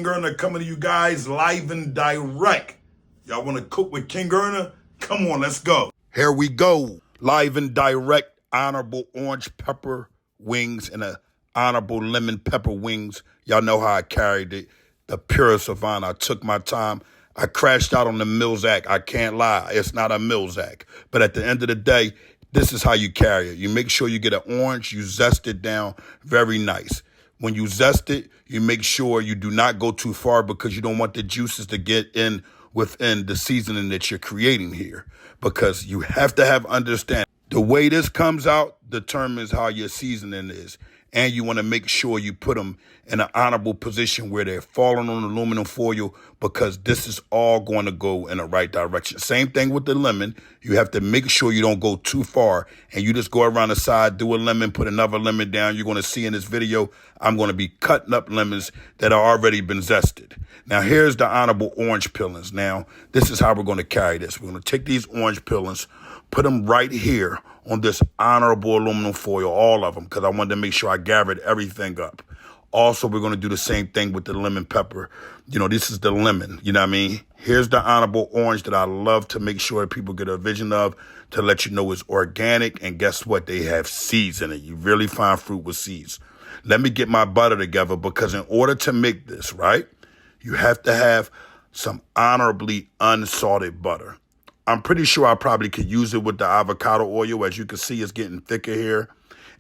King EARNER coming to you guys live and direct. Y'all want to cook with King EARNER? Come on, let's go. Here we go. Live and direct, honorable orange pepper wings and a honorable lemon pepper wings. Y'all know how I carried it. The purest of honor. I took my time. I crashed out on the Mills Act. I can't lie. It's not a Mills Act. But at the end of the day, this is how you carry it. You make sure you get an orange. You zest it down very nice. When you zest it, you make sure you do not go too far because you don't want the juices to get in within the seasoning that you're creating here. Because you have to have understanding. The way this comes out determines how your seasoning is. And you want to make sure you put them in an honorable position where they're falling on aluminum foil because this is all going to go in the right direction. Same thing with the lemon. You have to make sure you don't go too far and you just go around the side, do a lemon, put another lemon down. You're going to see in this video, I'm going to be cutting up lemons that are already been zested. Now, here's the honorable orange peelings. Now, this is how we're going to carry this. We're going to take these orange peelings, put them right here on this honorable aluminum foil, all of them, because I wanted to make sure I gathered everything up. Also, we're going to do the same thing with the lemon pepper. You know, this is the lemon, you know what I mean? Here's the honorable orange that I love to make sure people get a vision of to let you know it's organic. And guess what? They have seeds in it. You really find fruit with seeds. Let me get my butter together because in order to make this, right, you have to have some honorably unsalted butter. I'm pretty sure I probably could use it with the avocado oil. As you can see, it's getting thicker here.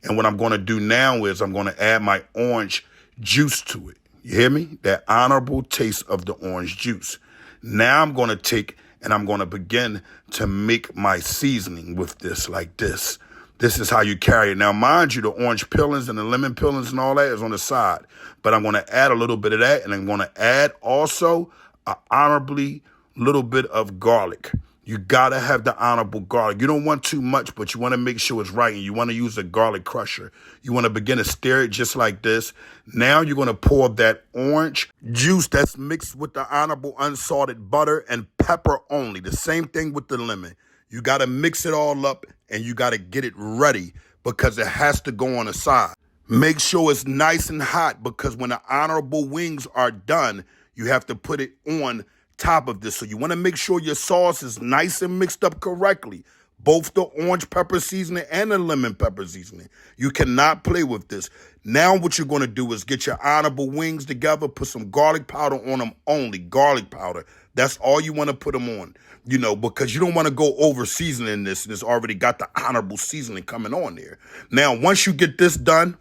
And what I'm going to do now is I'm going to add my orange juice to it. You hear me? That honorable taste of the orange juice. Now I'm going to take and I'm going to begin to make my seasoning with this like this. This is how you carry it. Now, mind you, the orange peelings and the lemon peelings and all that is on the side. But I'm going to add a little bit of that. And I'm going to add also an honorably little bit of garlic. You got to have the honorable garlic. You don't want too much, but you want to make sure it's right. And you want to use a garlic crusher. You want to begin to stir it just like this. Now you're going to pour that orange juice that's mixed with the honorable unsalted butter and pepper only. The same thing with the lemon. You got to mix it all up and you got to get it ready because it has to go on the side. Make sure it's nice and hot because when the honorable wings are done, you have to put it on top of this. So you want to make sure your sauce is nice and mixed up correctly. Both the orange pepper seasoning and the lemon pepper seasoning. You cannot play with this. Now what you're going to do is get your honorable wings together, put some garlic powder on them only. Garlic powder. That's all you want to put them on, you know, because you don't want to go over seasoning this. And it's already got the honorable seasoning coming on there. Now, once you get this done,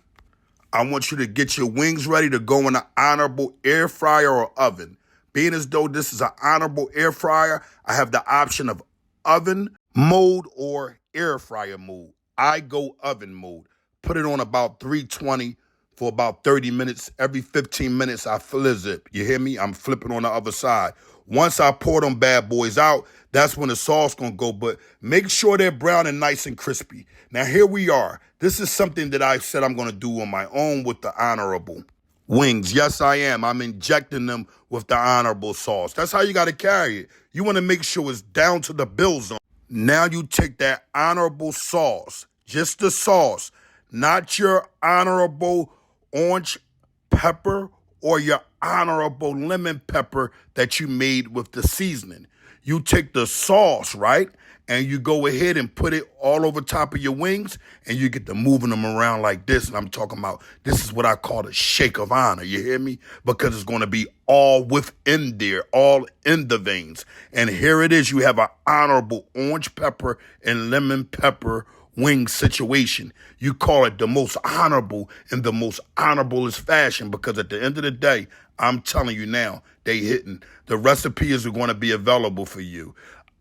I want you to get your wings ready to go in an honorable air fryer or oven. Being as though this is an honorable air fryer, I have the option of oven mode or air fryer mode. I go oven mode. Put it on about 320 for about 30 minutes. Every 15 minutes, I flip it. You hear me? I'm flipping on the other side. Once I pour them bad boys out, that's when the sauce going to go. But make sure they're brown and nice and crispy. Now, here we are. This is something that I said I'm going to do on my own with the honorable wings. Yes, I am. I'm injecting them with the honorable sauce. That's how you got to carry it. You want to make sure it's down to the bill zone. Now you take that honorable sauce, just the sauce, not your honorable orange pepper or your honorable lemon pepper that you made with the seasoning. You take the sauce, right? And you go ahead and put it all over top of your wings and you get to moving them around like this. And I'm talking about, this is what I call the shake of honor. You hear me? Because it's going to be all within there, all in the veins. And here it is. You have an honorable orange pepper and lemon pepper wing situation. You call it the most honorable in the most honorablest fashion because at the end of the day, I'm telling you now, they hitting. The recipes are going to be available for you.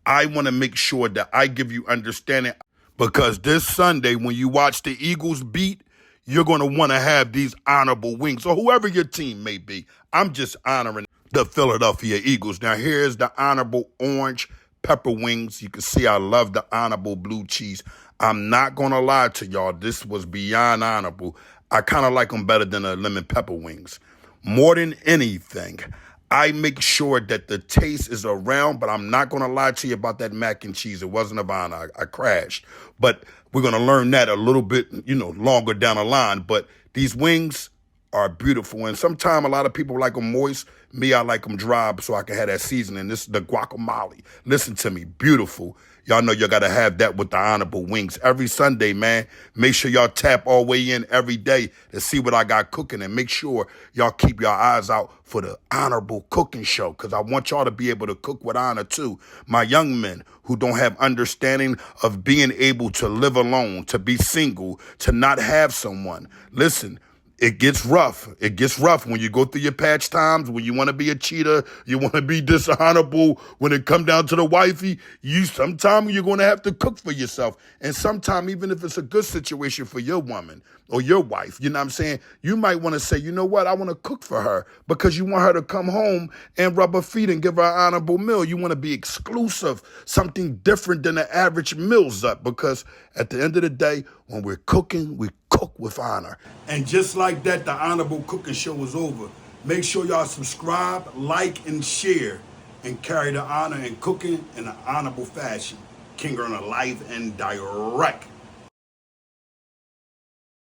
I want to make sure that I give you understanding because this Sunday, when you watch the Eagles beat, you're going to want to have these honorable wings. So whoever your team may be, I'm just honoring the Philadelphia Eagles. Now, here's the honorable orange pepper wings. You can see I love the honorable blue cheese. I'm not going to lie to y'all. This was beyond honorable. I kind of like them better than the lemon pepper wings. More than anything, I make sure that the taste is around, but I'm not going to lie to you about that mac and cheese. It wasn't a vine. I crashed. But we're going to learn that a little bit, longer down the line. But these wings are beautiful. And sometimes a lot of people like them moist. Me, I like them dry so I can have that seasoning. This is the guacamole. Listen to me, beautiful. Y'all know y'all got to have that with the honorable wings. Every Sunday, man, make sure y'all tap all the way in every day to see what I got cooking. And make sure y'all keep your eyes out for the honorable cooking show, because I want y'all to be able to cook with honor too. My young men who don't have understanding of being able to live alone, to be single, to not have someone. Listen, it gets rough. It gets rough when you go through your patch times, when you want to be a cheater, you want to be dishonorable. When it come down to the wifey, sometimes you're going to have to cook for yourself. And sometimes, even if it's a good situation for your woman or your wife, you know what I'm saying? You might want to say, you know what? I want to cook for her, because you want her to come home and rub her feet and give her an honorable meal. You want to be exclusive, something different than the average meals up, because at the end of the day, when we're cooking, we cook with honor. And just like that, the Honorable Cooking Show is over. Make sure y'all subscribe, like, and share, and carry the honor in cooking in an honorable fashion. King Earner, live and direct.